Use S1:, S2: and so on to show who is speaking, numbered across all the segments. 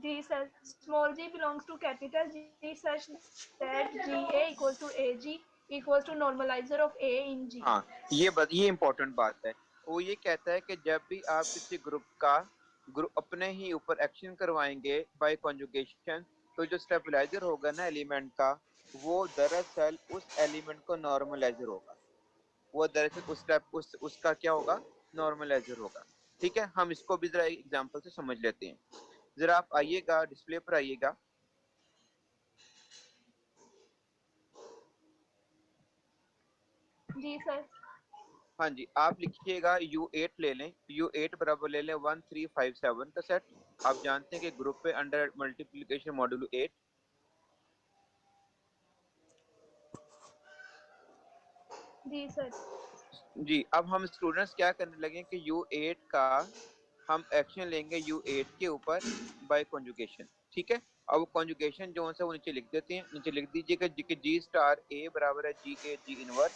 S1: Ji sir, small g belongs to capital G such that GA equals to AG equals to normalizer of A in G.
S2: हाँ, ये important बात है। वो ये कहता है कि जब भी आप किसी ग्रुप अपने ही ऊपर एक्शन करवाएंगे बाय कॉन्जुगेशन, तो जो स्टेबलाइजर होगा ना एलिमेंट का, वो दरअसल उस एलिमेंट को नॉर्मलाइजर होगा। वो दरअसल उसका क्या होगा, नॉर्मलाइजर होगा। ठीक है, हम इसको भी जरा एग्जांपल से समझ लेते हैं। जरा आप आइएगा, डिस्प्ले पर आइएगा।
S1: जी सर।
S2: हाँ जी, आप लिखिएगा U8 ले लें, U8 बराबर ले लें 1357 का सेट। आप जानते हैं कि ग्रुप पे अंडर मल्टीप्लिकेशन मॉड्यूलो 8।
S1: जी सर।
S2: जी, अब हम स्टूडेंट्स क्या करने लगे कि U8 का हम एक्शन लेंगे U8 के ऊपर बाय कॉन्जुगेशन। ठीक है, अब कॉन्जुगेशन जो है वो नीचे लिख देते हैं। नीचे लिख दीजिएगा कि G स्टार A बराबर है GA G inverse.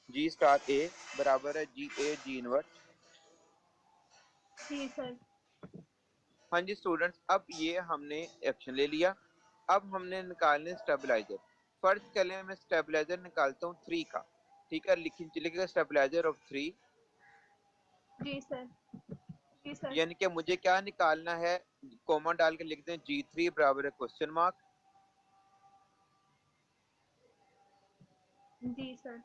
S2: G star A बराबर है GA G इनवर्स।
S1: जी सर।
S2: हाँ जी स्टूडेंट्स, अब ये हमने एक्शन ले लिया। अब हमने निकालने स्टेबलाइजर। फर्ज कर लें मैं स्टेबलाइजर निकालता हूँ 3 का। ठीक है, लिखिएगा स्टेबलाइजर ऑफ 3।
S1: जी सर। जी सर।
S2: यानी कि मुझे क्या निकालना है, कॉमा डाल के लिख दें G3 बराबर है क्वेश्चन मार्क।
S1: जी सर।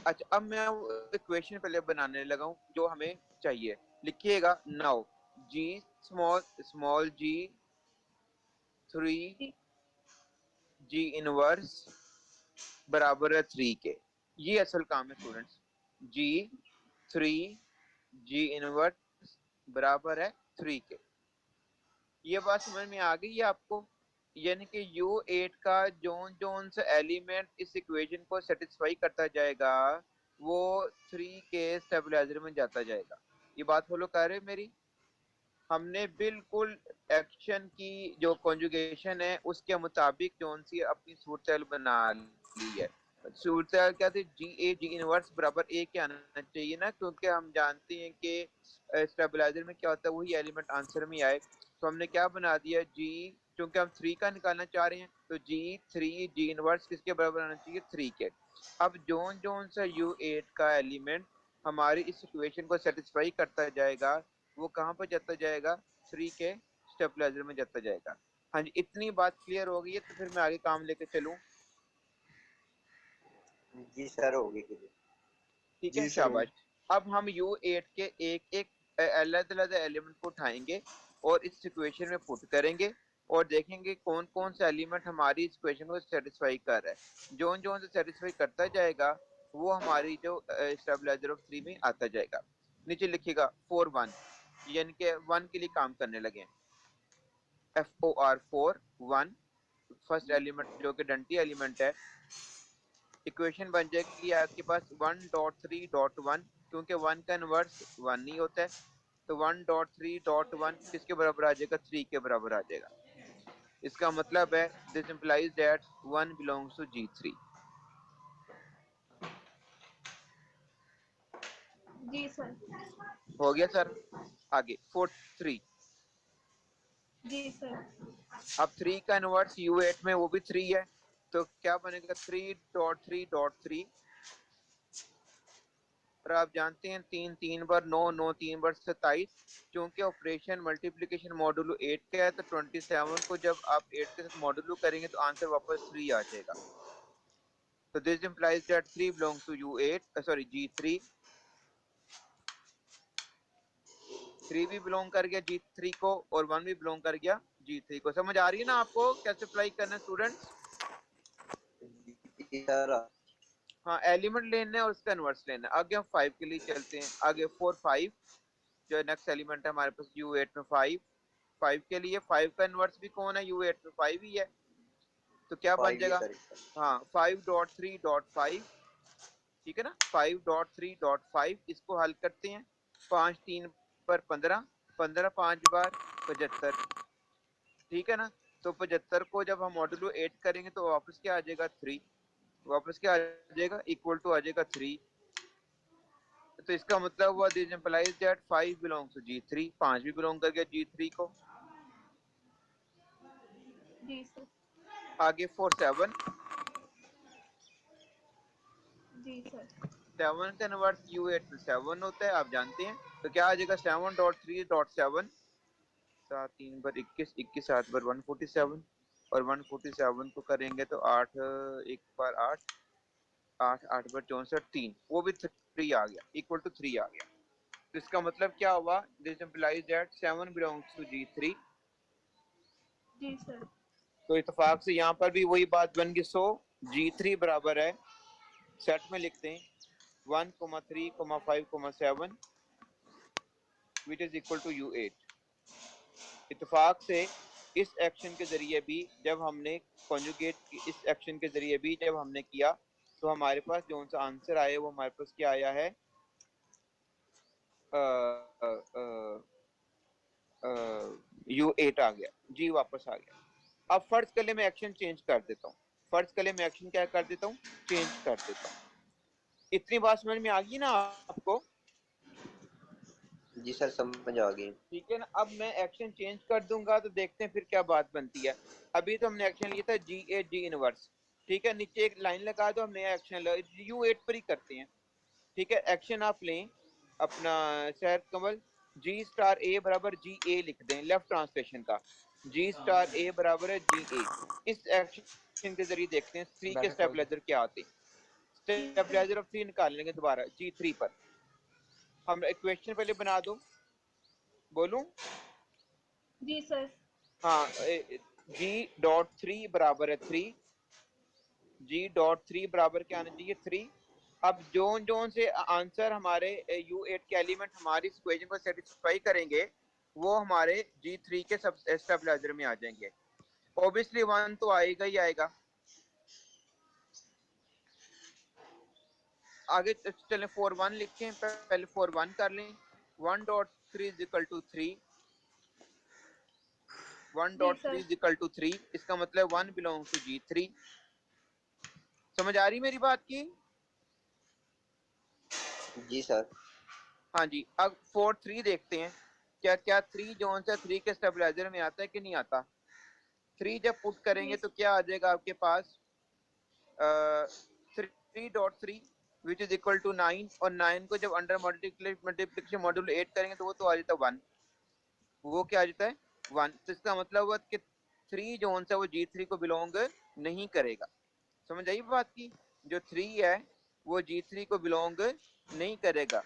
S2: अच्छा, अब मैं इक्वेशन पहले बनाने लगा हूँ जो हमें चाहिए। लिखिएगा नाउ G स्मॉल g 3
S1: जी
S2: G इनवर्स बराबर है 3 के। ये असल काम है स्टूडेंट्स। G3 G इनवर्स बराबर है 3 के। ये बात समझ में आ गई है आपको? यानी कि U8 का जोन सा एलिमेंट इस इक्वेशन को सेटिस्फाई करता जाएगा, वो 3 के स्टेबलाइजर में जाता जाएगा। ये बात फॉलो कर रहे हैं मेरी? हमने बिल्कुल एक्शन की जो कॉन्जुगेशन है उसके मुताबिक जोन सी अपनी सूरत बना ली है। सूरत क्या थी, जी इनवर्स बराबर ए के आना चाहिए ना, क्योंकि हम जानते हैं कि स्टेबलाइजर में क्या होता है, वही एलिमेंट आंसर में आए। तो हमने क्या बना दिया, जी क्योंकि हम 3 का निकालना चाह रहे हैं, तो जी इनवर्स किसके बराबर आना चाहिए, 3 के। अब जोन सा U8 का एलिमेंट हमारी इस इक्वेशन को सेटिस्फाई करता जाएगा, वो कहाँ पर जाता जाएगा, 3 के स्टेबलाइजर में जाता जाएगा। हाँ जी, इतनी बात क्लियर हो गई है, तो फिर मैं आगे काम लेके चलूँ?
S3: जी सर, होगी क्लियर।
S2: ठीक है,
S3: जी सर
S2: शाबाश। अब हम U8 के एक एक अलग-अलग एलिमेंट को उठाएंगे और इस इक्वेशन में पुट करेंगे और देखेंगे कौन कौन सा एलिमेंट हमारी इस इक्वेशन को सेटिस्फाई कर रहा है। जोन से सेटिस्फाई करता जाएगा वो हमारी जो स्टेबलाइजर ऑफ 3 में आता जाएगा। नीचे लिखिएगा 4 1, यानी कि 1 के लिए काम करने लगे। FOR 4 1 फर्स्ट एलिमेंट जो कि डंटी एलिमेंट है। इक्वेशन बन जाएगी आपके पास 1.3.1, क्योंकि 1 का इनवर्स 1 नहीं होता है, तो 1.3.1 किसके बराबर आ जाएगा, 3 के बराबर आ जाएगा। इसका मतलब है this implies that 1 belongs to G3।
S1: जी सर।
S2: हो गया सर? आगे 4 3।
S1: जी सर।
S2: अब 3 का इनवर्स U8 में वो भी 3 है, तो क्या बनेगा 3.3.3। और आप जानते हैं 3 3 बार 9 9 3 बार 27। क्योंकि ऑपरेशन मल्टीप्लिकेशन मॉड्यूलो 8 का है, तो 27 को जब आप 8 के साथ मॉड्यूलो करेंगे तो आंसर वापस 3 आ जाएगा। तो this implies that 3 belongs to U8 sorry G3। 3 भी बिलोंग कर गया G3 को और 1 भी बिलोंग कर गया G3 को। समझ आ रही है ना आपको कैसे अप्लाई करना है स्टूडेंट्स?
S3: जी सर।
S2: हाँ, एलिमेंट लेना है और उसका इनवर्स लेना है। आगे हम 5 के लिए चलते हैं। आगे 4 5 जो नेक्स्ट एलिमेंट है हमारे पास U8 में 5 के लिए 5 का इनवर्स भी कौन है, U8 में 5 ही है। तो क्या बन
S3: 5 ही
S2: जाएगा,
S3: सर।
S2: हाँ 5.3.5। ठीक है ना, 5.3.5 इसको हल करते हैं। 5 3 पर 15, 15 5 बार 75। ठीक है ना, तो 75 को जब हम मॉड्यूलो 8 करेंगे तो वापस क्या आ जाएगा, 3। वापस क्या आ जाएगा, इक्वल टू आ जाएगा 3। तो इसका मतलब हुआ this implies that 5 belongs to G3, 5 भी बिलोंग कर गया G3 को।
S1: जी सर।
S2: आगे 4 7,
S1: जी सर।
S2: 7 का इनवर्स U8 में 7 होता है, आप जानते हैं। तो क्या आ जाएगा 7.3.7, 7 3 पर 21, 21 7 पर 147, और 147 को करेंगे तो 8 1 पर 8, 8 8 पर 64, 3, वो भी 3 आ गया, इक्वल टू 3 आ गया। तो इसका मतलब क्या हुआ, this implies that 7 belongs to G3।
S1: जी सर।
S2: तो इत्तेफाक से यहाँ पर भी वही बात बन गई। सो G3 बराबर है, सेट में लिखते हैं 1 3 5 7 which is equal to U8। इत्तेफाक से इस एक्शन के जरिए भी जब हमने कॉन्जुगेट, इस एक्शन के जरिए भी जब हमने किया, तो हमारे पास जो सा आंसर आया वो हमारे पास क्या आया है, U8 आ गया, G वापस आ गया। अब फर्ज कर ले मैं एक्शन चेंज कर देता हूँ, फर्ज कर ले मैं एक्शन क्या कर देता हूँ, चेंज कर देता हूँ। इतनी बात समझ में आ गई ना आपको?
S3: जी सर समझ आ गई।
S2: ठीक है ना। अब मैं एक्शन चेंज कर दूंगा तो देखते हैं फिर क्या बात बनती है। अभी तो हमने एक्शन लिया था G8 G इनवर्स, ठीक है, नीचे एक लाइन लगा दो, हम नया एक्शन U8 पर ही करते हैं। ठीक है, एक्शन आप लें अपना शहर कमल, G स्टार A बराबर GA लिख दें, लेफ्ट ट्रांसलेशन का, G स्टार A बराबर है GA। इस एक्शन के जरिए देखते हैं 3 के स्टेबलाइजर क्या आते हैं।
S1: जी सर।
S2: स्टेबलाइजर ऑफ 3 निकाल लेंगे दोबारा G3 पर। हम इक्वेशन पहले बना दो, बोलूं?
S1: जी सर।
S2: हाँ, G.3 बराबर है 3, G.3 बराबर क्या आना चाहिए 3। अब जोन जोन से आंसर हमारे U8 के एलिमेंट हमारी इक्वेशन को सेटिस्फाई करेंगे, वो हमारे G3 के सब स्टेबलाइजर में आ जाएंगे। ऑब्वियसली 1 तो आएगा ही आएगा। आगे चले 4 1 लिखें, पहले 4 1 कर लें। 1.3 इज इक्वल टू 3,
S1: जी
S2: 1.3
S1: सर।
S2: इज इक्वल टू 3, इसका मतलब 1 बिलोंग्स टू G3। समझ आ रही मेरी बात की?
S3: जी सर।
S2: हाँ जी। अब 4 3 देखते हैं, क्या क्या 3 जोन से 3 के स्टेबलाइजर में आता है कि नहीं आता। 3 जब पुट करेंगे
S1: जी
S2: तो क्या आ जाएगा आपके पास, 3.3 विच इज इक्वल टू 9, और 9 को जब अंडर मल्टीप्लिकेशन मॉड्यूल 8 करेंगे तो वो तो आ जाता है 1, वो क्या आ जाता है 1। तो इसका मतलब हुआ कि 3 जोन से वो G3 को बिलोंग नहीं करेगा। समझ आई बात की? जो 3 है वो G3 को बिलोंग नहीं करेगा।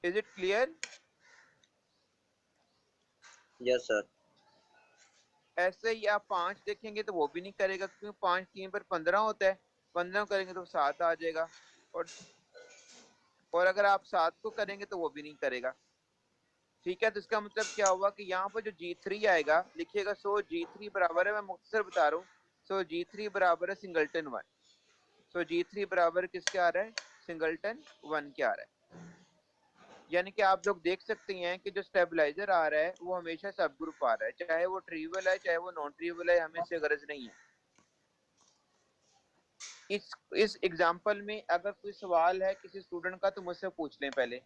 S2: Is it clear?
S3: Yes sir.
S2: ऐसे ही आप 5 देखेंगे तो वो भी नहीं करेगा, क्योंकि 5 3 पर 15 होता है, 15 करेंगे तो 7 आ जाएगा, और अगर आप 7 को करेंगे तो वो भी नहीं करेगा। ठीक है, तो इसका मतलब क्या हुआ कि यहाँ पर जो G3 आएगा लिखिएगा, सो G3 बराबर है, मैं मुख्तसर बता रहा हूँ, सो G3 बराबर है सिंगलटन 1। सो G3 बराबर किसके आ रहा है, सिंगलटन 1 के आ रहा है। यानी कि आप लोग देख सकते हैं कि जो स्टेबलाइजर आ रहा है वो हमेशा सब ग्रुप आ रहा है, चाहे वो ट्रिवियल है चाहे वो नॉन ट्रिवियल है, हमें इससे गरज नहीं है। इस एग्जांपल में अगर कोई सवाल है किसी स्टूडेंट का तो मुझसे पूछ लें पहले।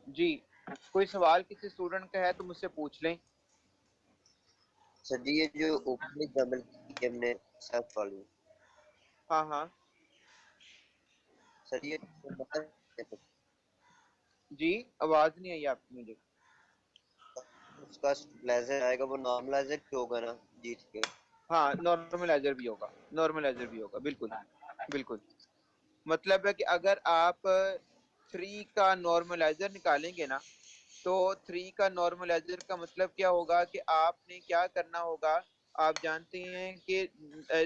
S2: जी, कोई सवाल किसी स्टूडेंट का है तो मुझसे पूछ लें।
S3: सर जी ये जो ऊपर एग्जाम्पल की हमने सब वाली,
S2: हाँ हाँ।
S3: सर ये
S2: जी, आवाज नहीं आई आपकी मुझे।
S3: उसका स्टेबलाइजर आएगा वो नॉर्मलाइजर भी होगा ना जी ठीक है।
S2: हाँ, नॉर्मलाइजर भी होगा, नॉर्मलाइजर भी होगा, बिल्कुल बिल्कुल। मतलब है कि अगर आप 3 का नॉर्मलाइजर निकालेंगे ना, तो 3 का नॉर्मलाइजर का मतलब क्या होगा कि आपने क्या करना होगा। आप जानते हैं कि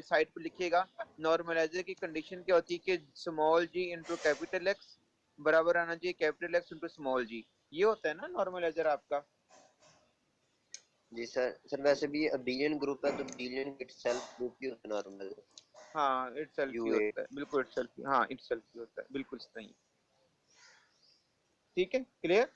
S2: साइड पर लिखिएगा, नॉर्मलाइजर की कंडीशन क्या होती है कि स्मॉल जी इंटू कैपिटल एक्स बराबर आना चाहिए कैपिटल एक्स इंटू स्मॉल जी। ये होता है ना नॉर्मलाइजर आपका।
S3: जी सर। सर वैसे भी अबेलियन ग्रुप है तो अबेलियन इटसेल्फ ग्रुप ही होता है नॉर्मलाइजर।
S2: हाँ, इट सेल्फ ही
S3: U8।
S2: होता है, बिल्कुल इट सेल्फ, हाँ इट सेल्फ ही होता है, बिल्कुल सही। ठीक है, क्लियर?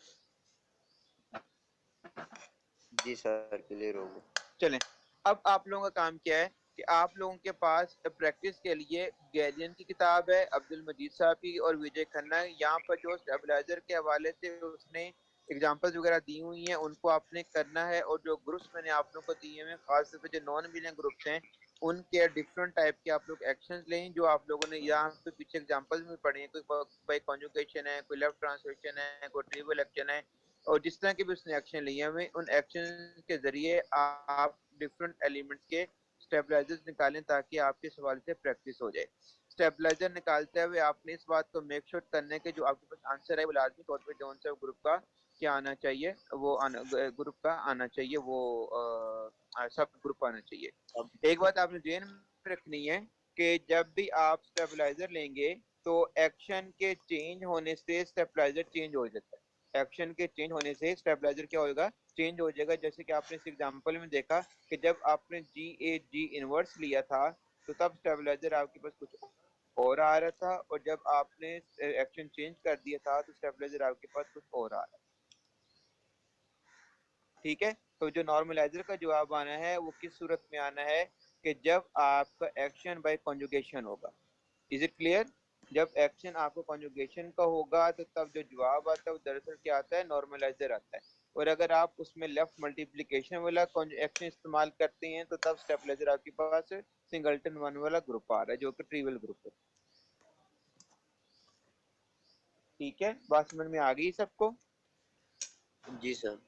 S3: जी सर क्लियर होगा।
S2: चलें, अब आप लोगों का काम क्या है कि आप लोगों के पास प्रैक्टिस के लिए गैलियन की किताब है, अब्दुल मजीद साहब की और विजय खन्ना, यहाँ पर जो स्टेबलाइजर के हवाले से उसने एग्जांपल्स वगैरह दी हुई हैं उनको आपने करना है। और जो ग्रुप्स मैंने आप लोगों को दिए हैं, खासतौर पर जो नॉन बिलियन ग्रुप्स हैं, उनके डिफरेंट टाइप के आप लोग एक्शंस लें जो आप लोगों ने यहाँ पे पीछे एग्जांपल्स में पढ़े हैं। कोई बाई कॉन्जुगेशन है, कोई लेफ्ट ट्रांसलेशन है, कोई ट्रिवियल एक्शन है, और जिस तरह के भी उसने एक्शन लिए हुए, उन एक्शन के जरिए आप डिफरेंट एलिमेंट्स के स्टेबलाइजर्स निकालें ताकि आपके सवाल से प्रैक्टिस हो जाए। स्टेबलाइजर निकालते हुए आपने इस बात को मेक श्योर करने के जो आपके पास आंसर है वो लाजमी तौर पे जोन से ग्रुप का क्या आना चाहिए, वो ग्रुप का आना चाहिए, वो सब ग्रुप आना चाहिए।
S3: अब
S2: एक बात आपने ध्यान में रखनी है कि जब भी आप स्टेबलाइजर लेंगे तो एक्शन के चेंज होने से स्टेबलाइजर चेंज हो जाता है। एक्शन के चेंज होने से स्टेबलाइजर क्या होगा, चेंज हो जाएगा। जैसे कि आपने इस एग्जांपल में देखा कि जब आपने जी इनवर्स लिया था तो तब स्टेबलाइजर आपके पास कुछ और आ रहा था, और जब आपने एक्शन चेंज कर दिया था तो स्टेबलाइजर आपके पास कुछ और आ रहा है। ठीक है, तो जो नॉर्मलाइजर का जवाब आना है वो किस सूरत में आना है कि जब आपका एक्शन बाय कॉन्जुगेशन होगा। Is it clear? जब एक्शन आपको कॉन्जुगेशन का होगा तो तब जो जवाब आता है वो दरअसल क्या आता है, नॉर्मलाइजर आता है। और अगर आप उसमें लेफ्ट मल्टीप्लिकेशन वाला एक्शन इस्तेमाल करते हैं तो तब स्टेबलाइजर आपके पास सिंगलटन वन वाला ग्रुप आ रहा है जो कि ट्रिवियल ग्रुप है। ठीक है, बात समझ में आ गई सबको?
S3: जी सर।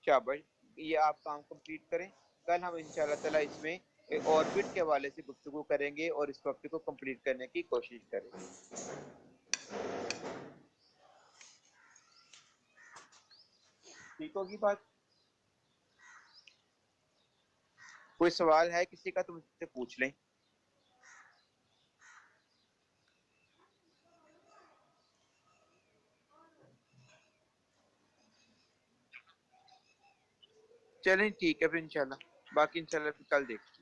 S2: शाबाश, ये आप काम कंप्लीट करें। कल हम इंशाल्लाह ताला इसमें ऑर्बिट के हवाले से गुफ्तगू करेंगे और इस टॉपिक को कंप्लीट करने की कोशिश करेंगे। ठीक होगी बात? कोई सवाल है किसी का तो मुझसे पूछ लें। चलें ठीक है फिर इंशाल्लाह, बाकी इंशाल्लाह फिर कल देखें।